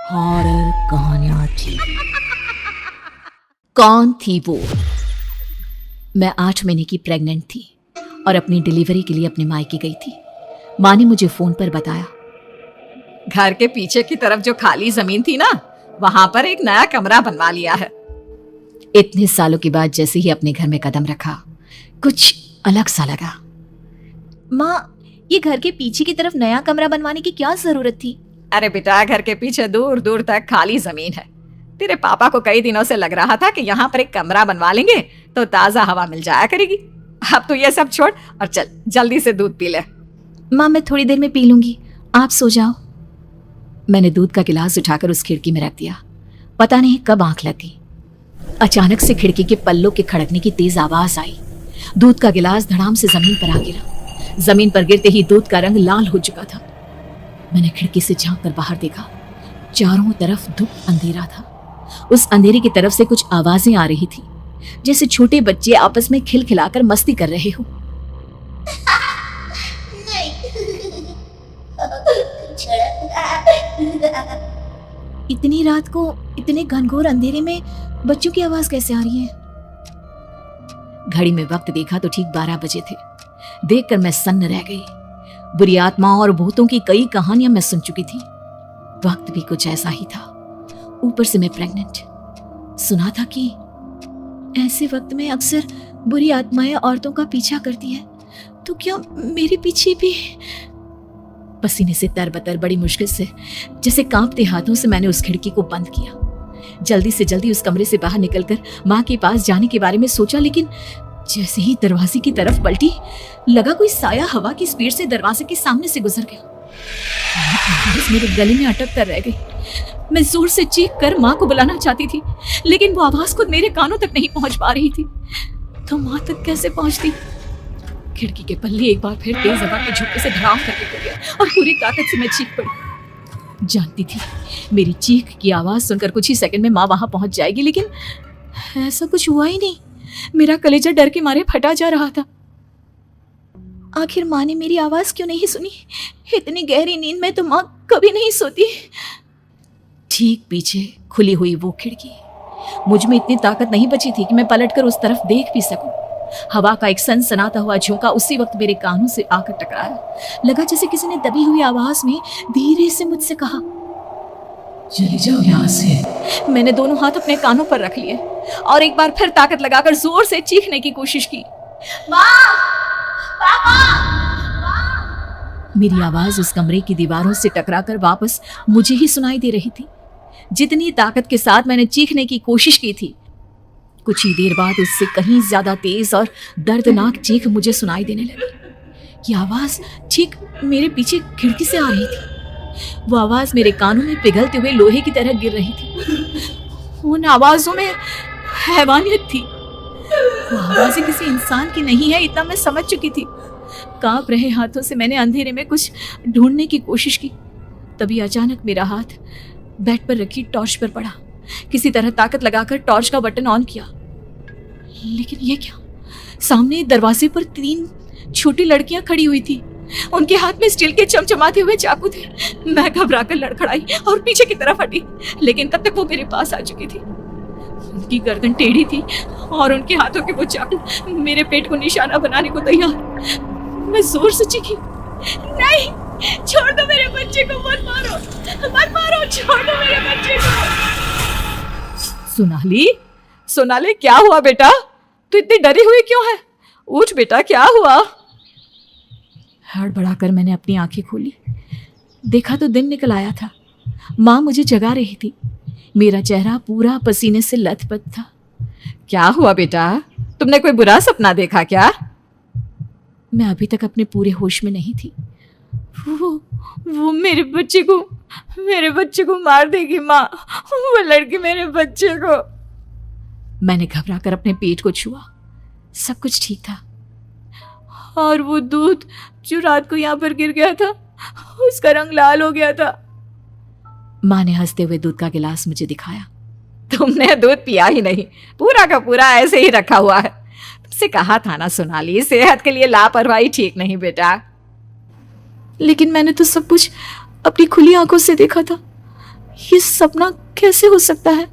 Horror कहानियां थी। कौन थी वो? मैं 8 महीने की प्रेग्नेंट थी और अपनी डिलीवरी के लिए अपने मायके गई थी। माँ ने मुझे फोन पर बताया, घर के पीछे की तरफ जो खाली जमीन थी ना, वहां पर एक नया कमरा बनवा लिया है। इतने सालों के बाद जैसे ही अपने घर में कदम रखा, कुछ अलग सा लगा। माँ, ये घर के पीछे की तरफ नया कमरा बनवाने की क्या जरूरत थी? अरे बेटा, घर के पीछे दूर दूर तक खाली जमीन है। तेरे पापा को कई दिनों से लग रहा था कि यहाँ पर एक कमरा बनवा लेंगे तो ताजा हवा मिल जाया करेगी। अब तो ये सब छोड़ और चल जल्दी से दूध पी ले। माँ, मैं थोड़ी देर में पी लूंगी, आप सो जाओ। मैंने दूध का गिलास उठाकर उस खिड़की में रख दिया। पता नहीं कब आंख लग गई। अचानक से खिड़की के पल्लों के खड़कने की तेज आवाज आई। दूध का गिलास धड़ाम से जमीन पर आ गिरा। जमीन पर गिरते ही दूध का रंग लाल हो चुका था। मैंने खिड़की से झांक कर बाहर देखा। चारों तरफ धूप अंधेरा था। उस अंधेरे की तरफ से कुछ आवाजें आ रही थी, जैसे छोटे बच्चे आपस में खिलखिलाकर मस्ती कर रहे हो। इतनी रात को इतने घनघोर अंधेरे में बच्चों की आवाज कैसे आ रही है? घड़ी में वक्त देखा तो ठीक 12 बजे थे। देखकर मैं सन्न रह गई। बुरी आत्माओं और भूतों की कई कहानियां मैं सुन चुकी थी। वक्त भी कुछ ऐसा ही था। ऊपर से मैं प्रेग्नेंट। सुना था कि ऐसे वक्त में अक्सर बुरी आत्माएं औरतों का पीछा करती हैं। तो क्या मेरे पीछे भी? पसीने से तरबतर बड़ी मुश्किल से, जैसे कांपते हाथों से मैंने उस खिड़की को बंद किया। जल्दी से जल्दी उस कमरे से बाहर निकलकर माँ के पास जाने के बारे में सोचा, लेकिन जैसे ही दरवाजे की तरफ पलटी, लगा कोई साया हवा की स्पीड से दरवाजे के सामने से गुजर गया। मेरे गले में अटक कर रह गई। मैं जोर से चीख कर माँ को बुलाना चाहती थी, लेकिन वो आवाज खुद मेरे कानों तक नहीं पहुंच पा रही थी। तो माँ तक कैसे पहुंचती? खिड़की के पल्ले एक बार फिर तेज हवा के झोंके से धड़ाम करके गिर गया और पूरी ताकत से मैं चीख पड़ी। जानती थी मेरी चीख की आवाज सुनकर कुछ ही सेकंड में माँ वहां पहुंच जाएगी, लेकिन ऐसा कुछ हुआ ही नहीं। मेरा कलेजा डर के मारे फटा जा रहा था। आखिर माँ ने मेरी आवाज क्यों नहीं सुनी? इतनी गहरी नींद में तो माँ कभी नहीं सोती। ठीक पीछे खुली हुई वो खिड़की। मुझ में इतनी ताकत नहीं बची थी कि मैं पलटकर उस तरफ देख भी सकूं। हवा का एक सनसनाता हुआ झोंका उसी वक्त मेरे कानों से आकर टकराया। लगा जैसे किसी ने दबी हुई आवाज में धीरे से मुझसे कहा, चली जाओ यहाँ से। मैंने दोनों हाथ अपने कानों पर रख लिए और एक बार फिर ताकत लगाकर जोर से चीखने की कोशिश की, माँ, पापा, मेरी आवाज उस कमरे की दीवारों से टकराकर वापस मुझे ही सुनाई दे रही थी। जितनी ताकत के साथ मैंने चीखने की कोशिश की थी, कुछ ही देर बाद उससे कहीं ज्यादा तेज और दर्दनाक चीख मुझे सुनाई देने लगी। ये आवाज ठीक मेरे पीछे खिड़की से आ रही थी। वो आवाज मेरे कानों में पिघलते हुए लोहे की तरह गिर रही थी। उन आवाजों में हैवानियत थी। वो आवाजें किसी इंसान की नहीं है, इतना मैं समझ चुकी थी। कांप रहे हाथों से मैंने अंधेरे में कुछ ढूंढने की कोशिश की। तभी अचानक मेरा हाथ बेड पर रखी टॉर्च पर पड़ा। किसी तरह ताकत लगाकर टॉर्च का बटन ऑन किया, लेकिन ये क्या? सामने दरवाजे पर 3 छोटी लड़कियां खड़ी हुई थी। उनके हाथ में स्टील के चमचमाते हुए चाकू थे। मैं घबराकर लड़खड़ाई और पीछे की तरफ हटी, लेकिन तब तक वो मेरे पास आ चुकी थी। उनकी गर्दन टेढ़ी थी और उनके हाथों के वो चाकू मेरे पेट को निशाना बनाने को तैयार। मैं जोर से चीखी, नहीं, छोड़ दो मेरे बच्चे को, मत मारो, मत मारो, छोड़ दो मेरे बच्चे को। सोनाली, क्या हुआ बेटा? तू इतनी डरी हुई क्यों है? उठ बेटा, क्या हुआ? हड़बड़ाकर मैंने अपनी आंखें खोली। देखा तो दिन निकल आया था। माँ मुझे जगा रही थी। मेरा चेहरा पूरा पसीने से लथपथ था। क्या हुआ बेटा? तुमने कोई बुरा सपना देखा क्या? मैं अभी तक अपने पूरे होश में नहीं थी। वो मेरे बच्चे को मार देगी माँ। वो लड़की मेरे बच्चे को। मैंने घबराकर अपने पेट को छुआ। सब कुछ ठीक था। और वो दूध जो रात को यहाँ पर गिर गया था, उसका रंग लाल हो गया था। माँ ने हंसते हुए दूध का गिलास मुझे दिखाया। तुमने दूध पिया ही नहीं, पूरा का पूरा ऐसे ही रखा हुआ है। तुमसे कहा था ना सोनाली, सेहत के लिए लापरवाही ठीक नहीं बेटा। लेकिन मैंने तो सब कुछ अपनी खुली आंखों से देखा था। ये सपना कैसे हो सकता है?